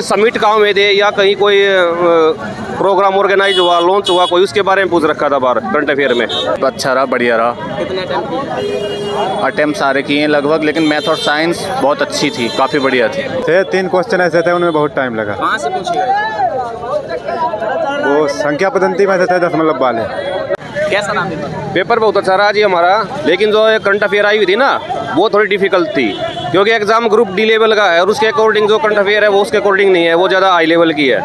Summit कहाँ में थे या कहीं कोई प्रोग्राम ऑर्गेनाइज हुआ, लॉन्च हुआ कोई, उसके बारे में पूछ रखा था बाहर करंट अफेयर में। अच्छा रहा, बढ़िया रहा। कितने अटेम्प्ट सारे किए हैं लगभग, लेकिन मैथ और साइंस बहुत अच्छी थी, काफ़ी बढ़िया थी। थे 3 क्वेश्चन ऐसे थे, उनमें बहुत टाइम लगा। कहाँ से पूछे गए? वो संख्या पद्धति में से थे 10 वाले। कैसा रहा पेपर? बहुत अच्छा रहा जी हमारा, लेकिन जो करंट अफेयर आई हुई थी ना वो थोड़ी डिफिकल्ट थी, क्योंकि एग्जाम ग्रुप डी लेवल का है और उसके अकॉर्डिंग जो करंट अफेयर है वो उसके अकॉर्डिंग नहीं है, वो ज़्यादा हाई लेवल की है।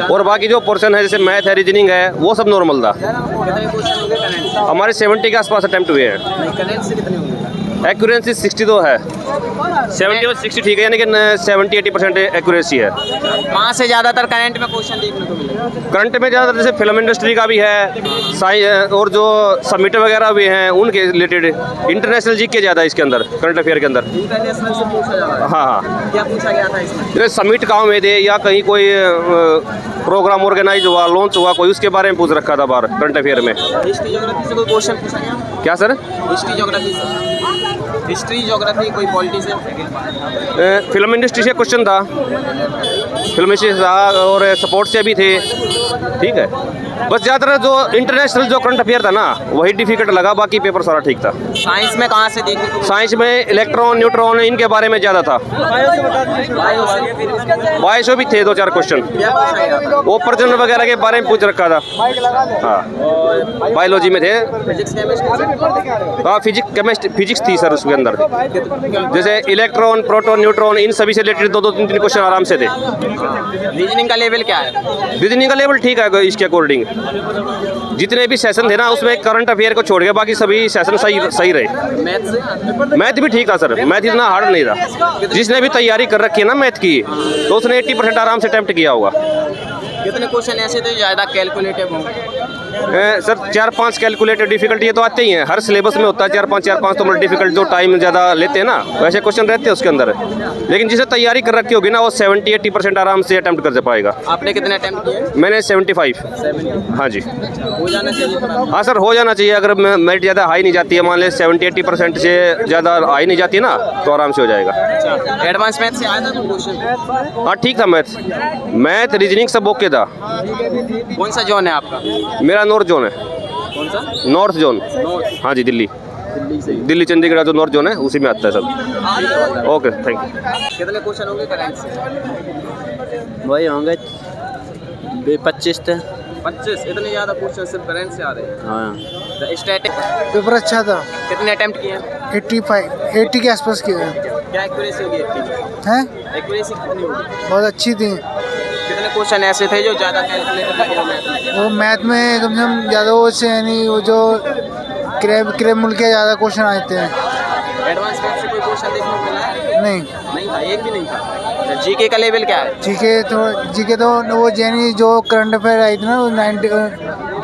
और बाकी जो पोर्शन है जैसे मैथ है, रीजनिंग है, वो सब नॉर्मल था। हमारे 70 के आसपास अटेम्प्ट हुए हैं। एक्यूरेंसी 62 है, 70 और 60 ठीक है, यानी कि 70-80% एक्यूरेसी है। वहाँ से ज़्यादातर करंट में क्वेश्चन देखने को मिलेगा। करंट में ज़्यादातर जैसे फिल्म इंडस्ट्री का भी है, और जो समिट वगैरह भी हैं उनके रिलेटेड इंटरनेशनल जी के ज़्यादा इसके अंदर, करंट अफेयर के अंदर। इंटरनेशनल से पूछा जा रहा है। हाँ। क्या पूछा गया था इसमें? समिट कहाँ में थे या कहीं कोई प्रोग्राम ऑर्गेनाइज हुआ, लॉन्च हुआ कोई, उसके बारे में पूछ रखा था बाहर करंट अफेयर में। हिस्ट्री ज्योग्राफी से कोई क्वेश्चन पूछा गया? क्या सर? हिस्ट्री ज्योग्राफी से, हिस्ट्री ज्योग्राफी कोई पॉलिटी से? फिल्म इंडस्ट्री से क्वेश्चन था, फिल्म इंडस्ट्री से था और सपोर्ट से भी थे। ठीक है, बस ज़्यादातर जो इंटरनेशनल जो करंट अफेयर था ना वही डिफिकल्ट लगा, बाकी पेपर सारा ठीक था। साइंस में कहाँ से देखने को? साइंस में इलेक्ट्रॉन, न्यूट्रॉन, इनके बारे में ज़्यादा था। बायोस भी थे 2-4 क्वेश्चन, वो प्रजनन वगैरह के बारे में पूछ रखा था। हाँ, बायोलॉजी में थे। हाँ, फिजिक्स थी सर उसके अंदर, जैसे इलेक्ट्रॉन, प्रोटॉन, न्यूट्रॉन, इन सभी से रिलेटेड 2-3 क्वेश्चन आराम से थे। रीजनिंग का लेवल क्या है? रीजनिंग का लेवल ठीक है इसके अकॉर्डिंग। जितने भी सेशन थे ना उसमें करंट अफेयर को छोड़ के बाकी सभी सेशन सही रहे। मैथ भी ठीक था सर, मैथ इतना हार्ड नहीं था। जिसने भी तैयारी कर रखी है ना मैथ की तो उसने 80% आराम से अटेम्प्ट किया होगा। कितने क्वेश्चन ऐसे थे ज़्यादा कैलकुलेटिव होंगे? सर 4-5 कैलकुलेटेड डिफिकल्ट ये तो आते ही हैं, हर सिलेबस में होता है 4-5 तो मतलब डिफिकल्ट जो टाइम ज़्यादा लेते हैं ना वैसे क्वेश्चन रहते हैं उसके अंदर। लेकिन जिसे तैयारी कर रखी होगी ना वो 70-80% आराम से अटेम्प्ट कर पाएगा। आपने कितने अटेम्प्ट किए? मैंने 75। हाँ जी, हो जाना चाहिए। हाँ सर, हो जाना चाहिए। अगर मेरिट ज़्यादा हाई नहीं जाती है, मान लें 70-80% से ज़्यादा हाई नहीं जाती है ना तो आराम से हो जाएगा। एडवांस मैथ से आया था कोई क्वेश्चन? हाँ ठीक था, मैथ रीजनिंग सब ओके था। कौन सा जोन है आपका? मेरा नॉर्थ जोन है। कौन सा? North zone. हाँ जी, दिल्ली चंडीगढ़ जो नॉर्थ जोन है उसी में आता है सब। Okay, thank you. कितने क्वेश्चन होंगे करंट से? वही होंगे 25 थे। 25? इतने ज़्यादा क्वेश्चन सिर्फ करंट से आ रहे हैं? हाँ। स्टैटिक पेपर अच्छा था। कितने अटेम्प्ट किए? 80 के आसपास किए हैं। क्या एक्यूरेसी होगी? एक्यूरेसी कितनी होगी? बहुत अच्छी थी। कितने क्वेश्चन ऐसे थे जो ज़्यादा कैलकुलेटर लगे हुए? वो मैथ में कम से कम ज़्यादा वो से यानी वो जो क्रैब मुल्क के ज़्यादा क्वेश्चन आए थे। एडवांस मैथ से कोई क्वेश्चन देखने को मिला है? नहीं था, एक भी नहीं था। जीके का लेवल क्या है? जीके तो वो यानी जो करंट अफेयर आई थी ना वो 90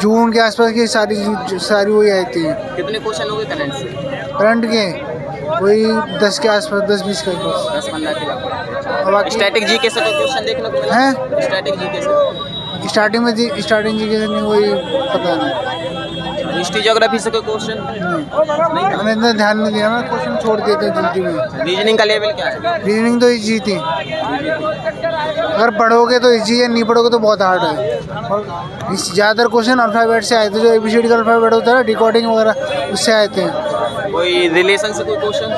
जून के आसपास की सारी वही आई थी। कितने क्वेश्चन हो गए करंट से? करंट के वही 10 के आसपास, 10-20 के आसपास। 10-15 के। स्टैटिक जीके से कोई क्वेश्चन देखने को मिला है? स्टैटिक जीके से स्टार्टिंग जीके से नहीं, वही पता नहीं। हिस्ट्री ज्योग्राफी से कोई क्वेश्चन? नहीं, मैंने इतना ध्यान नहीं दिया, मैं क्वेश्चन छोड़ दिए थे जल्दी में। रीजनिंग का लेवल क्या है? रीजनिंग तो इजी थी, अगर पढ़ोगे तो इजी है, नहीं पढ़ोगे तो बहुत हार्ड है। और ज़्यादातर क्वेश्चन अल्फ़ाबेट से आए थे, जो ABCD का अल्फ़ाबेट होता है ना, डिकोडिंग वगैरह उससे आए थे। कोई रिलेशन से कोई क्वेश्चन?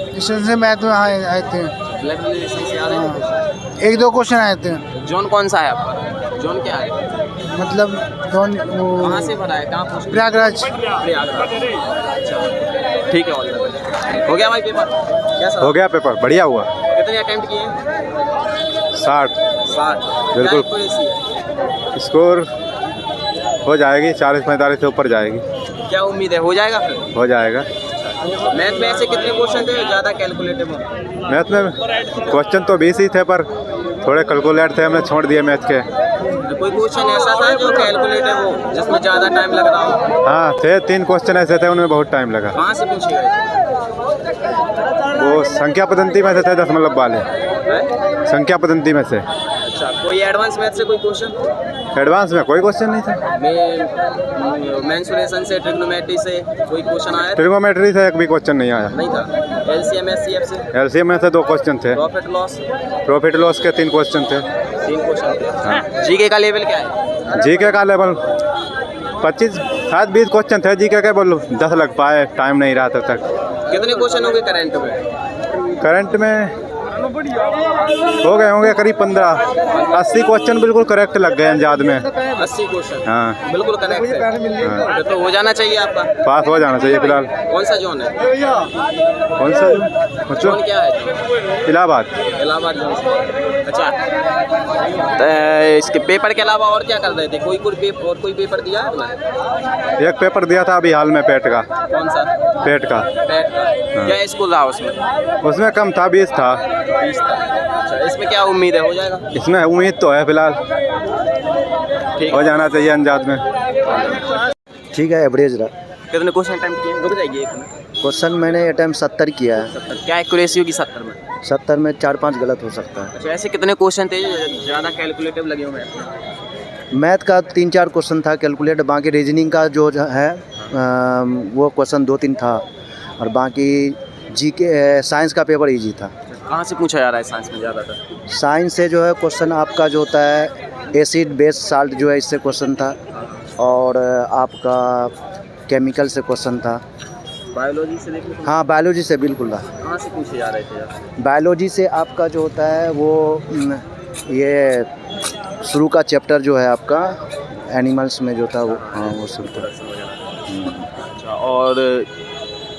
रिलेशन से मैथ में आए थे। ब्लड रिलेशन से आ रहे हैं? 1-2 क्वेश्चन आए थे। जोन कौन सा है आपका? जोन क्या है? मतलब जोन वो कहाँ से भरा है? कहाँ पूछ? प्रयागराज। ठीक है, ऑल द बेस्ट। हो गया भाई पेपर? कैसा हो गया पेपर, बढ़िया हुआ। कितने अटेम्प्ट किए? 60। 60 बिल्कुल। क्या एक्यूरेसी है? स्कोर हो जाएगी 40-45 से ऊपर जाएगी। क्या उम्मीद है, हो जाएगा फिर? हो जाएगा। मैथ में ऐसे कितने क्वेश्चन थे जो ज़्यादा कैलकुलेटिव हो? मैथ में क्वेश्चन तो 20 ही थे, पर थोड़े कैलकुलेट थे, हमने छोड़ दिए मैथ के। कोई क्वेश्चन ऐसा था जो कैलकुलेटिव हो जिसमें ज़्यादा टाइम लग रहा हो? हाँ, थे 3 क्वेश्चन ऐसे थे, उनमें बहुत टाइम लगा। कहाँ से पूछे गए? वो संख्या पद्धति में से थे 10 वाले। संख्या पद्धति में से। अच्छा, कोई एडवांस मैथ से कोई क्वेश्चन? एडवांस में कोई क्वेश्चन नहीं था। मेंसुरेशन से, ट्रिग्नोमेट्री से कोई क्वेश्चन आया? ट्रिग्नोमेट्री से एक भी क्वेश्चन नहीं आया। नहीं था। एलसीएम एससीएफ से एलसीएम में से 2 क्वेश्चन थे, प्रॉफिट लॉस के 3 क्वेश्चन थे। 3 क्वेश्चन थे। जीके का लेवल क्या है? जीके का लेवल 25 शायद 20 क्वेश्चन थे जीके के, बोलो 10 लग पाए, टाइम नहीं रहा तब तक। कितने क्वेश्चन होंगे करंट में? करंट में हो गए होंगे करीब 15-80 क्वेश्चन बिल्कुल करेक्ट लग गए अंदाज में। 80 क्वेश्चन हाँ बिल्कुल करेक्ट है। हाँ, तो हो जाना चाहिए आपका। पास हो जाना चाहिए फिलहाल। कौन सा जोन है? कौन सा जोन क्या है? इलाहाबाद। इलाहाबाद जोन से। अच्छा, तो इसके पेपर के अलावा और क्या कर रहे थे? कोई पेपर दिया है आपने? एक पेपर दिया था अभी हाल में पेट का। कौन सा? पेट का। क्या स्कूल रहा उसमें? उसमें कम था, 20 था। 20 था। अच्छा, इसमें क्या उम्मीद है, हो जाएगा? इसमें उम्मीद तो है फिलहाल, हो जाना चाहिए अंदाज में। ठीक है, एवरेज रहा। कितने क्वेश्चन अटेम्प्ट किए? रुक जाइए एक मिनट। क्वेश्चन मैंने अटैम्प्ट 70 किया है। 70 क्या एक्यूरेसी होगी 70 में? 70 में 4-5 गलत हो सकता है। अच्छा, ऐसे कितने क्वेश्चन थे ज़्यादा कैलकुलेटिव लगे हुए हैं? मैथ का 3-4 क्वेश्चन था कैलकुलेट, बाकी रीजनिंग का जो है वो क्वेश्चन 2-3 था, और बाकी जीके साइंस का पेपर इजी था। कहाँ से पूछा जा रहा है साइंस में ज़्यादातर? साइंस से जो है क्वेश्चन आपका जो होता है एसिड बेस साल्ट जो है, इससे क्वेश्चन था, और आपका केमिकल से क्वेश्चन था। बायोलॉजी से देखने को? हाँ, बायोलॉजी से बिल्कुल था। कहाँ से पूछे जा रहे थे? बायोलॉजी से आपका जो होता है वो ये शुरू का चैप्टर जो है आपका एनिमल्स में जो था वो, हाँ वो शुरू था। अच्छा, और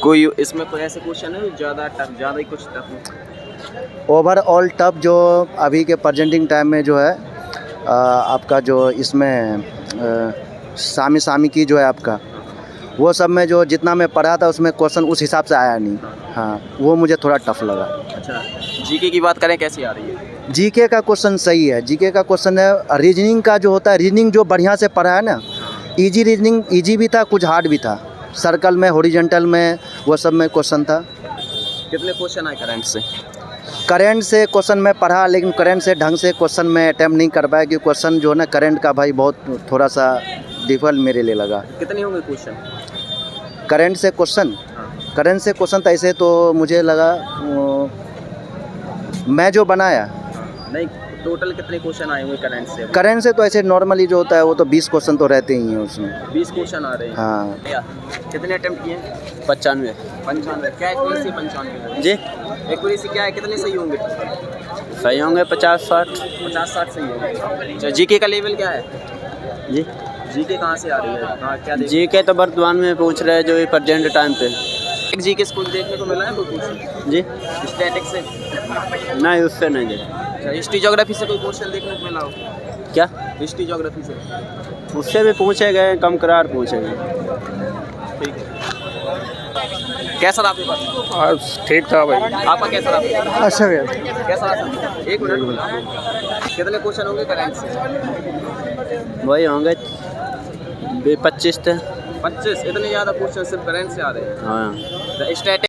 कोई इसमें कोई ऐसे क्वेश्चन है ज़्यादा टफ, ज़्यादा ही कुछ टफ? ओवरऑल टफ जो अभी के प्रेजेंटिंग टाइम में जो है आपका जो इसमें सामी की जो है आपका, वो सब में जो जितना मैं पढ़ा था उसमें क्वेश्चन उस हिसाब से आया नहीं। हाँ, वो मुझे थोड़ा टफ लगा। अच्छा, जीके की बात करें, कैसी आ रही है? जीके का क्वेश्चन सही है। जीके का क्वेश्चन है। रीजनिंग का जो होता है, रीजनिंग जो बढ़िया से पढ़ा है ना, इजी रीजनिंग, इजी भी था, कुछ हार्ड भी था। सर्कल में, हॉरिजॉन्टल में, वो सब में क्वेश्चन था। कितने क्वेश्चन आए करंट से? करंट से क्वेश्चन मैं पढ़ा, लेकिन करंट से ढंग से क्वेश्चन मैं अटैम्प्ट नहीं कर पाया, क्योंकि क्वेश्चन जो है ना करंट का भाई बहुत थोड़ा सा डिफिकल्ट मेरे लिए लगा। कितने होंगे क्वेश्चन करंट से क्वेश्चन? करंट से क्वेश्चन तो ऐसे तो मुझे लगा मैं जो बनाया नहीं, टोटल कितने क्वेश्चन आए हुए करंट से? करंट से तो ऐसे नॉर्मली जो होता है वो तो 20 क्वेश्चन तो रहते ही हैं उसमें। 20 क्वेश्चन आ रहे हैं। हाँ। कितने अटेम्प्ट किए? 95। 95। क्या एक्यूरेसी 95? जी, एक्यूरेसी क्या है, कितने सही होंगे? सही होंगे 50-60। 50-60 सही होंगे। अच्छा, जीके का लेवल क्या है? जी, जीके कहाँ से आ रही है? हाँ, क्या देख? जीके तो वर्तमान में पूछ रहे हैं जो ये प्रेजेंट टाइम पे। एक जीके स्कूल देखने को मिला है कोई क्वेश्चन? जी, स्टैटिक से? नहीं, उससे नहीं जी। अच्छा, हिस्ट्री ज्योग्राफी से कोई क्वेश्चन देखने को मिला हो? क्या? हिस्ट्री ज्योग्राफी से? उससे भी पूछे गए, कम करार पूछे गए। ठीक है। कैसा रहा पेपर? ठीक था भाई। आपका कैसा रहा पेपर? अच्छा भैया। कैसा रहा? एक मिनट। कितने क्वेश्चन होंगे करंट से? वही होंगे 25 थे। 25। इतने ज़्यादा क्वेश्चन सिर्फ करंट से आ रहे हैं? हाँ। स्टैटिक